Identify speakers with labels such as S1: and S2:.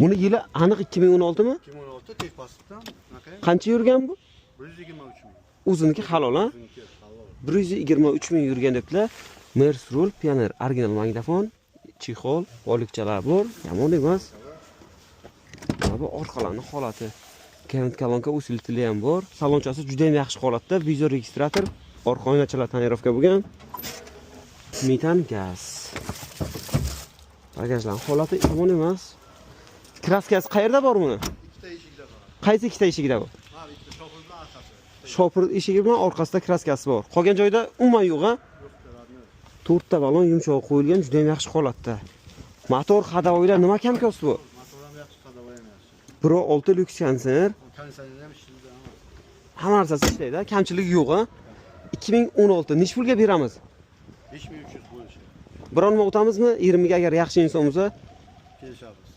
S1: Buni yili aniq 2016 mi?
S2: 2016 tek basitdan.
S1: Qancha yurgan bu?
S2: 123 ming.
S1: O'ziniki halol, ha? 123 ming yurgan deblar. Mers rul, Pioneer, original magnitofon, chexol, polikchalar bor, yomon emas. Bu orqalarning holati. Current kolonka usilitel ham bor. Salonchasi juda ham yaxshi holatda. Vizor registrator, orqa oynachalar tonirovka bo'lgan. Metan gaz. Bagajlar holati yomon emas. Kraskasi qayerda bor buni?
S2: Ikkita eshikda bor.
S1: Qaysi ikkita eshigida bor?
S2: Ha, bitta shofir bilan arkasi.
S1: Shopir eshigi bilan orqasida kraskasi bor. Qolgan joyda umuman yo'q, ha? To'rtta balon yumshoq qo'yilgan, juda ham yaxshi holatda. Motor xadavoylar nima kamkost bu?
S2: Motor ham yaxshi qadavoy emas.
S1: Pro 6 lyuks konditsioner.
S2: Konditsioner ham ishlaydi.
S1: Hamma narsasi ishlaydi, kamchiligi yo'q, ha? 2016 nech pulga beramiz?
S2: 5300 bo'lishi.
S1: Bironma o'tamizmi? 20 ga agar yaxshi inson bo'lsa,
S2: Kelishamiz.